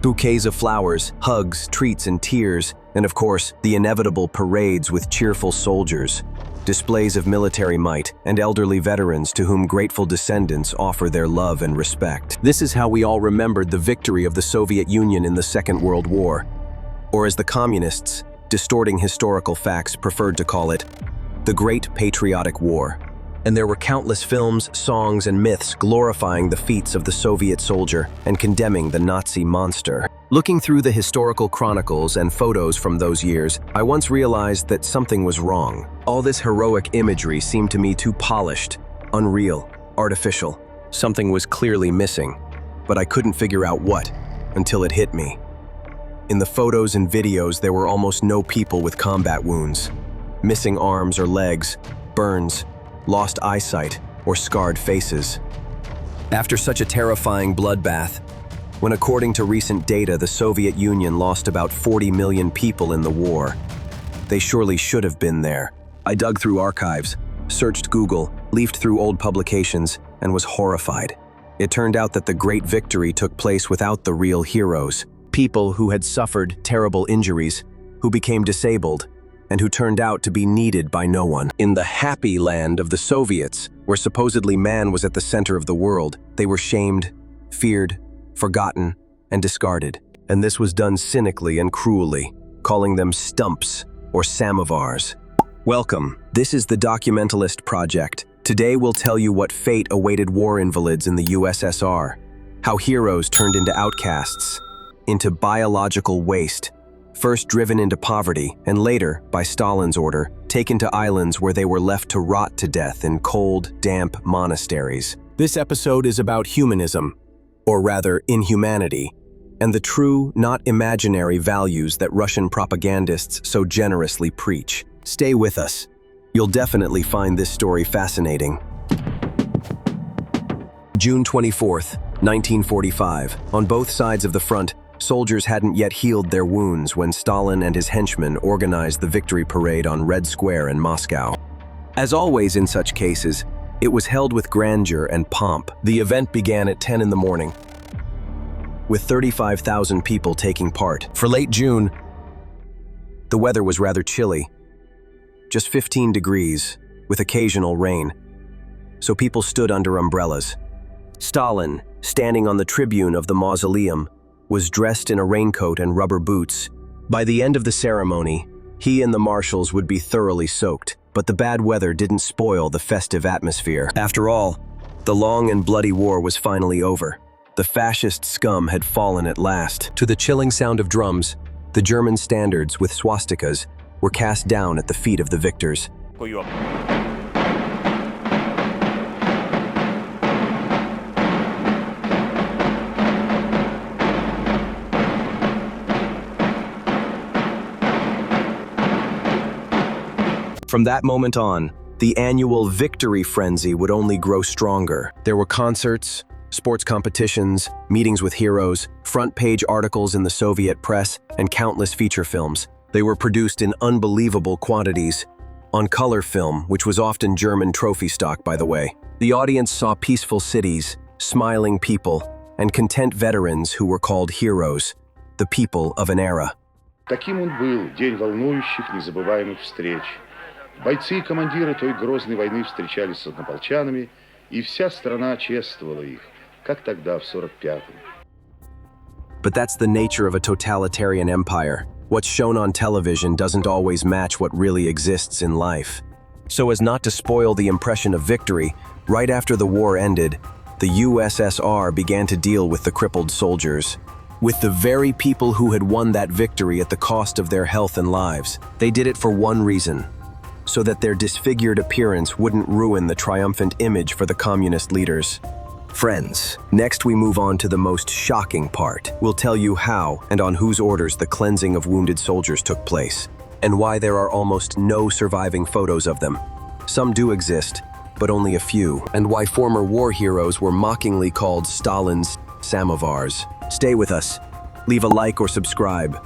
Bouquets of flowers, hugs, treats, and tears, and of course, the inevitable parades with cheerful soldiers, displays of military might, and elderly veterans to whom grateful descendants offer their love and respect. This is how we all remembered the victory of the Soviet Union in the Second World War, or as the communists, distorting historical facts, preferred to call it, the Great Patriotic War. And there were countless films, songs, and myths glorifying the feats of the Soviet soldier and condemning the Nazi monster. Looking through the historical chronicles and photos from those years, I once realized that something was wrong. All this heroic imagery seemed to me too polished, unreal, artificial. Something was clearly missing, but I couldn't figure out what until it hit me. In the photos and videos, there were almost no people with combat wounds, missing arms or legs, burns, lost eyesight, or scarred faces. After such a terrifying bloodbath, when according to recent data the Soviet Union lost about 40 million people in the war, they surely should have been there. I dug through archives, searched Google, leafed through old publications, and was horrified. It turned out that the great victory took place without the real heroes, people who had suffered terrible injuries, who became disabled, and who turned out to be needed by no one. In the happy land of the Soviets, where supposedly man was at the center of the world, they were shamed, feared, forgotten, and discarded. And this was done cynically and cruelly, calling them stumps or samovars. Welcome, this is the Documentalist Project. Today we'll tell you what fate awaited war invalids in the USSR, how heroes turned into outcasts, into biological waste, first driven into poverty, and later, by Stalin's order, taken to islands where they were left to rot to death in cold, damp monasteries. This episode is about humanism, or rather inhumanity, and the true, not imaginary values that Russian propagandists so generously preach. Stay with us. You'll definitely find this story fascinating. June 24th, 1945. On both sides of the front, soldiers hadn't yet healed their wounds when Stalin and his henchmen organized the victory parade on Red Square in Moscow. As always in such cases, it was held with grandeur and pomp. The event began at 10 in the morning, with 35,000 people taking part. For late June, the weather was rather chilly, just 15 degrees, with occasional rain, so people stood under umbrellas. Stalin, standing on the tribune of the mausoleum, was dressed in a raincoat and rubber boots. By the end of the ceremony, he and the marshals would be thoroughly soaked, but the bad weather didn't spoil the festive atmosphere. After all, the long and bloody war was finally over. The fascist scum had fallen at last. To the chilling sound of drums, the German standards with swastikas were cast down at the feet of the victors. From that moment on, the annual victory frenzy would only grow stronger. There were concerts, sports competitions, meetings with heroes, front-page articles in the Soviet press, and countless feature films. They were produced in unbelievable quantities, on color film, which was often German trophy stock, by the way. The audience saw peaceful cities, smiling people, and content veterans who were called heroes, the people of an era. Таким он был день волнующих, незабываемых встреч. Бойцы и командиры той грозной войны встречались с однополчанами, и вся страна чествовала их, как тогда в 45-м. But that's the nature of a totalitarian empire. What's shown on television doesn't always match what really exists in life. So as not to spoil the impression of victory, right after the war ended, the USSR began to deal with the crippled soldiers. With the very people who had won that victory at the cost of their health and lives. They did it for one reason: so that their disfigured appearance wouldn't ruin the triumphant image for the communist leaders. Friends, next we move on to the most shocking part. We'll tell you how and on whose orders the cleansing of wounded soldiers took place, and why there are almost no surviving photos of them. Some do exist, but only a few, and why former war heroes were mockingly called Stalin's samovars. Stay with us, leave a like or subscribe,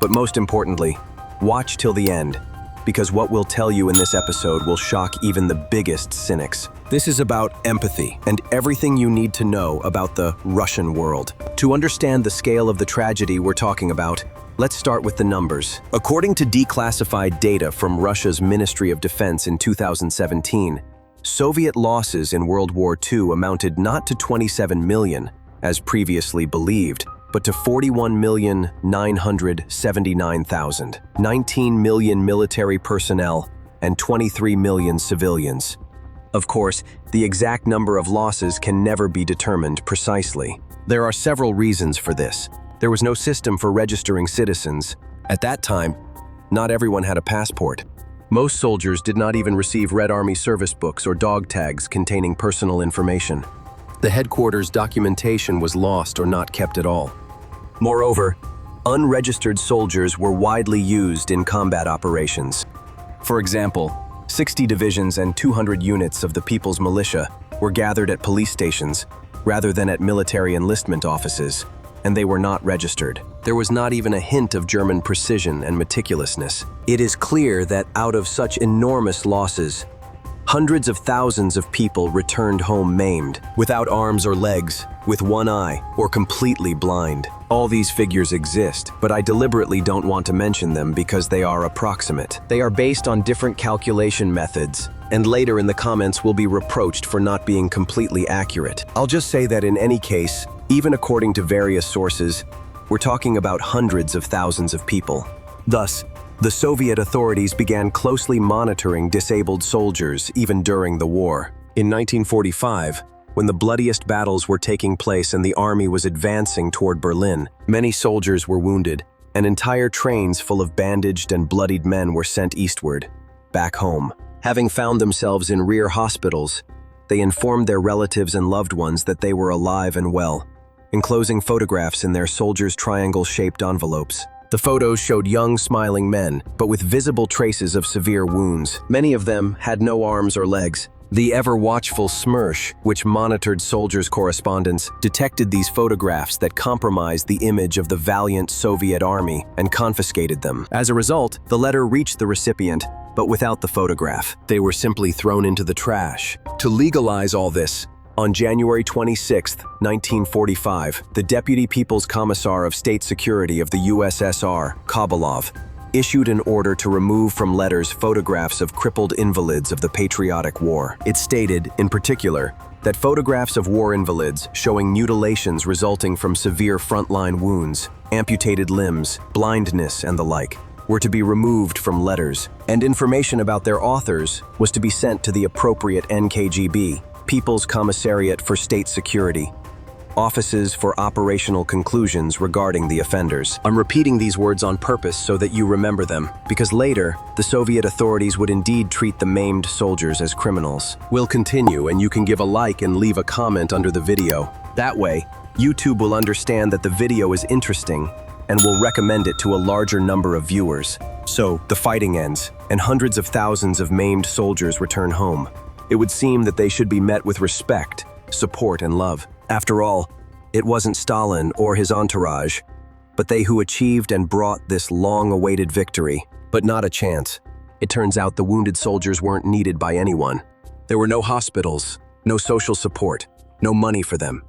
but most importantly, watch till the end. because what we'll tell you in this episode will shock even the biggest cynics. This is about empathy and everything you need to know about the Russian world. To understand the scale of the tragedy we're talking about, let's start with the numbers. According to declassified data from Russia's Ministry of Defense in 2017, Soviet losses in World War II amounted not to 27 million, as previously believed, but to 41,979,000, 19 million military personnel, and 23 million civilians. Of course, the exact number of losses can never be determined precisely. There are several reasons for this. There was no system for registering citizens. At that time, not everyone had a passport. Most soldiers did not even receive Red Army service books or dog tags containing personal information. The headquarters documentation was lost or not kept at all. Moreover, unregistered soldiers were widely used in combat operations. For example, 60 divisions and 200 units of the People's Militia were gathered at police stations rather than at military enlistment offices, and they were not registered. There was not even a hint of German precision and meticulousness. It is clear that out of such enormous losses, hundreds of thousands of people returned home maimed, without arms or legs, with one eye, or completely blind. All these figures exist, but I deliberately don't want to mention them because they are approximate. They are based on different calculation methods, and later in the comments we'll be reproached for not being completely accurate. I'll just say that in any case, even according to various sources, we're talking about hundreds of thousands of people. Thus, the Soviet authorities began closely monitoring disabled soldiers even during the war. In 1945, when the bloodiest battles were taking place and the army was advancing toward Berlin, many soldiers were wounded, and entire trains full of bandaged and bloodied men were sent eastward, back home. Having found themselves in rear hospitals, they informed their relatives and loved ones that they were alive and well, enclosing photographs in their soldiers' triangle-shaped envelopes. The photos showed young, smiling men, but with visible traces of severe wounds. Many of them had no arms or legs. The ever-watchful SMERSH, which monitored soldiers' correspondence, detected these photographs that compromised the image of the valiant Soviet army and confiscated them. As a result, the letter reached the recipient, but without the photograph. They were simply thrown into the trash. To legalize all this, on January 26, 1945, the Deputy People's Commissar of State Security of the USSR, Kobalov, issued an order to remove from letters photographs of crippled invalids of the patriotic war. It stated, in particular, that photographs of war invalids showing mutilations resulting from severe frontline wounds, amputated limbs, blindness, and the like, were to be removed from letters, and information about their authors was to be sent to the appropriate NKGB, People's Commissariat for State Security, offices for operational conclusions regarding the offenders. I'm repeating these words on purpose so that you remember them, because later, the Soviet authorities would indeed treat the maimed soldiers as criminals. We'll continue, and you can give a like and leave a comment under the video. That way, YouTube will understand that the video is interesting and will recommend it to a larger number of viewers. So, the fighting ends, and hundreds of thousands of maimed soldiers return home. It would seem that they should be met with respect, support, and love. After all, it wasn't Stalin or his entourage, but they who achieved and brought this long-awaited victory. But not a chance. It turns out the wounded soldiers weren't needed by anyone. There were no hospitals, no social support, no money for them.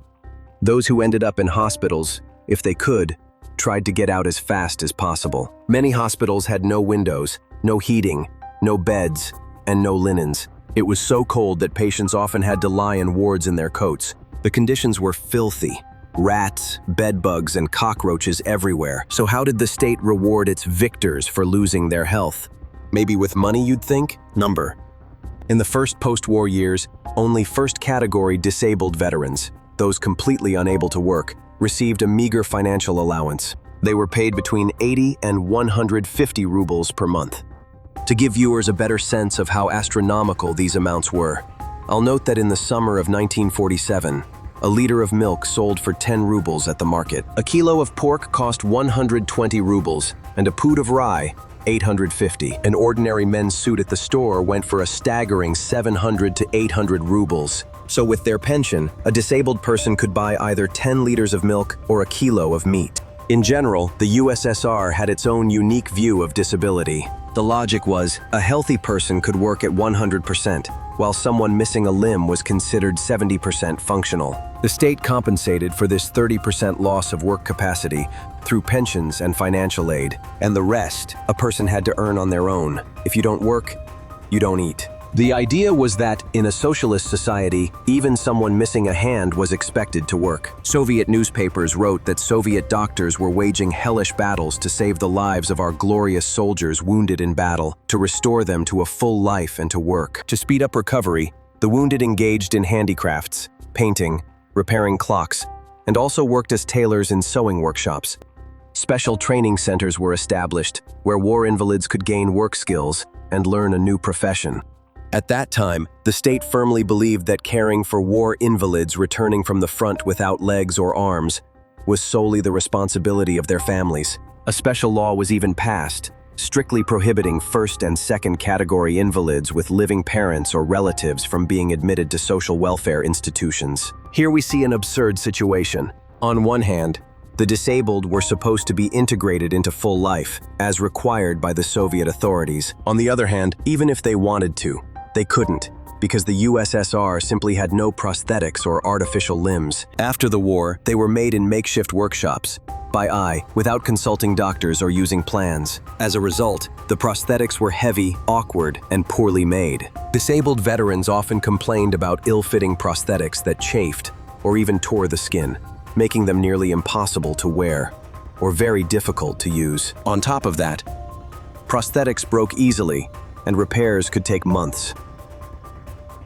Those who ended up in hospitals, if they could, tried to get out as fast as possible. Many hospitals had no windows, no heating, no beds, and no linens. It was so cold that patients often had to lie in wards in their coats. The conditions were filthy. Rats, bedbugs, and cockroaches everywhere. So how did the state reward its victors for losing their health? Maybe with money, you'd think? Number. In the first post-war years, only first-category disabled veterans, those completely unable to work, received a meager financial allowance. They were paid between 80 and 150 rubles per month. To give viewers a better sense of how astronomical these amounts were, I'll note that in the summer of 1947, a liter of milk sold for 10 rubles at the market. A kilo of pork cost 120 rubles, and a pood of rye, 850. An ordinary men's suit at the store went for a staggering 700 to 800 rubles. So with their pension, a disabled person could buy either 10 liters of milk or a kilo of meat. In general, the USSR had its own unique view of disability. The logic was, a healthy person could work at 100%, while someone missing a limb was considered 70% functional. The state compensated for this 30% loss of work capacity through pensions and financial aid, and the rest a person had to earn on their own. If you don't work, you don't eat. The idea was that, in a socialist society, even someone missing a hand was expected to work. Soviet newspapers wrote that Soviet doctors were waging hellish battles to save the lives of our glorious soldiers wounded in battle, to restore them to a full life and to work. To speed up recovery, the wounded engaged in handicrafts, painting, repairing clocks, and also worked as tailors in sewing workshops. Special training centers were established, where war invalids could gain work skills and learn a new profession. At that time, the state firmly believed that caring for war invalids returning from the front without legs or arms was solely the responsibility of their families. A special law was even passed, strictly prohibiting first and second category invalids with living parents or relatives from being admitted to social welfare institutions. Here we see an absurd situation. On one hand, the disabled were supposed to be integrated into full life, as required by the Soviet authorities. On the other hand, even if they wanted to, they couldn't, because the USSR simply had no prosthetics or artificial limbs. After the war, they were made in makeshift workshops, by eye, without consulting doctors or using plans. As a result, the prosthetics were heavy, awkward, and poorly made. Disabled veterans often complained about ill-fitting prosthetics that chafed or even tore the skin, making them nearly impossible to wear or very difficult to use. On top of that, prosthetics broke easily, and repairs could take months.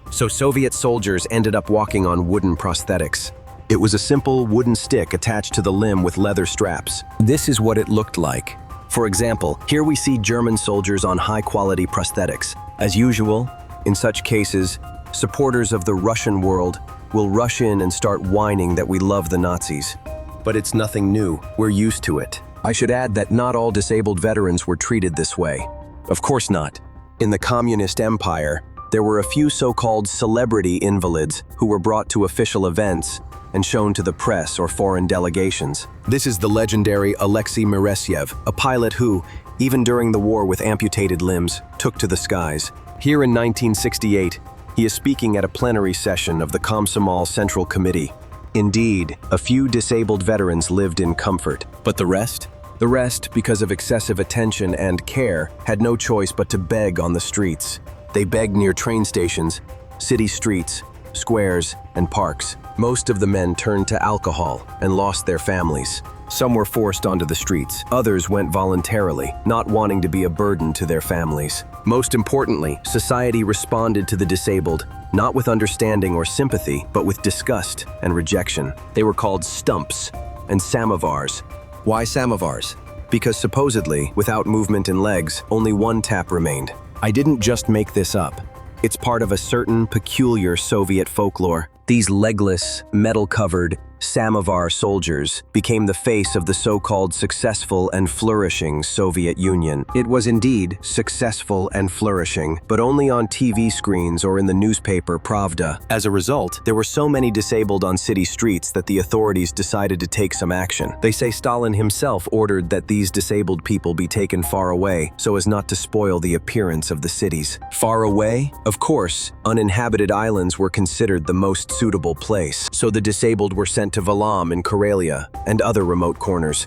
So Soviet soldiers ended up walking on wooden prosthetics. It was a simple wooden stick attached to the limb with leather straps. This is what it looked like. For example, here we see German soldiers on high-quality prosthetics. As usual, in such cases, supporters of the Russian world will rush in and start whining that we love the Nazis. But it's nothing new. We're used to it. I should add that not all disabled veterans were treated this way. Of course not. In the communist empire, there were a few so-called celebrity invalids who were brought to official events and shown to the press or foreign delegations. This is the legendary Alexei Miresyev, a pilot who, even during the war with amputated limbs, took to the skies. Here in 1968, he is speaking at a plenary session of the Komsomol Central Committee. Indeed, a few disabled veterans lived in comfort, but the rest? The rest, because of excessive attention and care, had no choice but to beg on the streets. They begged near train stations, city streets, squares, and parks. Most of the men turned to alcohol and lost their families. Some were forced onto the streets. Others went voluntarily, not wanting to be a burden to their families. Most importantly, society responded to the disabled, not with understanding or sympathy, but with disgust and rejection. They were called stumps and samovars. Why samovars? Because supposedly, without movement in legs, only one tap remained. I didn't just make this up. It's part of a certain peculiar Soviet folklore. These legless, metal-covered samovar soldiers became the face of the so-called successful and flourishing Soviet Union. It was indeed successful and flourishing, but only on TV screens or in the newspaper Pravda. As a result, there were so many disabled on city streets that the authorities decided to take some action. They say Stalin himself ordered that these disabled people be taken far away so as not to spoil the appearance of the cities. Far away? Of course, uninhabited islands were considered the most suitable place, so the disabled were sent to Valam in Karelia and other remote corners,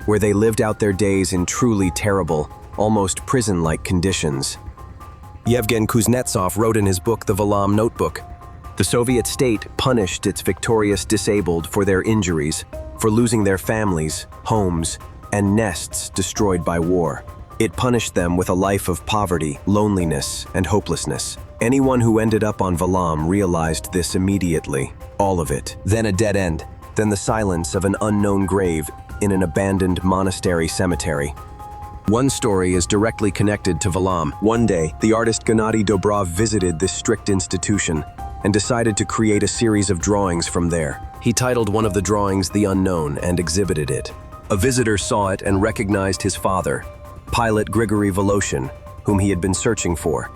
where they lived out their days in truly terrible, almost prison-like conditions. Yevgen Kuznetsov wrote in his book The Valam Notebook, the Soviet state punished its victorious disabled for their injuries, for losing their families, homes, and nests destroyed by war. It punished them with a life of poverty, loneliness, and hopelessness. Anyone who ended up on Valam realized this immediately. All of it. Then a dead end. Then the silence of an unknown grave in an abandoned monastery cemetery. One story is directly connected to Valam. One day, the artist Gennady Dobrov visited this strict institution and decided to create a series of drawings from there. He titled one of the drawings The Unknown and exhibited it. A visitor saw it and recognized his father, pilot Grigory Voloshin, whom he had been searching for.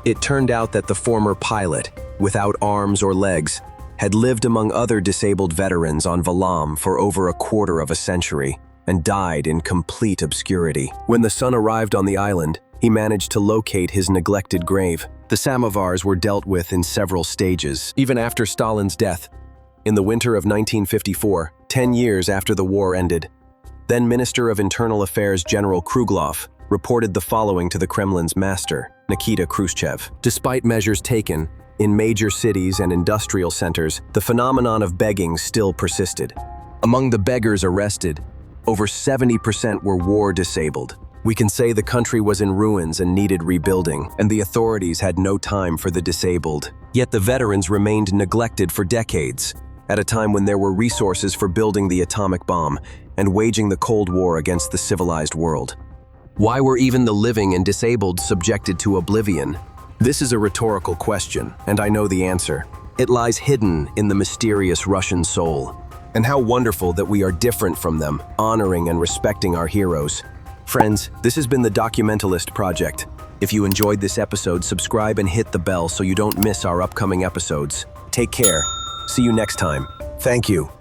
It turned out that the former pilot, without arms or legs, had lived among other disabled veterans on Valam for over a quarter of a century. and died in complete obscurity. When the son arrived on the island, he managed to locate his neglected grave. The samovars were dealt with in several stages, even after Stalin's death. In the winter of 1954, 10 years after the war ended, then Minister of Internal Affairs General Kruglov reported the following to the Kremlin's master, Nikita Khrushchev. Despite measures taken, in major cities and industrial centers, the phenomenon of begging still persisted. Among the beggars arrested, over 70% were war-disabled. We can say the country was in ruins and needed rebuilding, and the authorities had no time for the disabled. Yet the veterans remained neglected for decades, at a time when there were resources for building the atomic bomb and waging the Cold War against the civilized world. Why were even the living and disabled subjected to oblivion? This is a rhetorical question, and I know the answer. It lies hidden in the mysterious Russian soul. And how wonderful that we are different from them, honoring and respecting our heroes. Friends, this has been the Documentalist Project. If you enjoyed this episode, subscribe and hit the bell so you don't miss our upcoming episodes. Take care. See you next time. Thank you.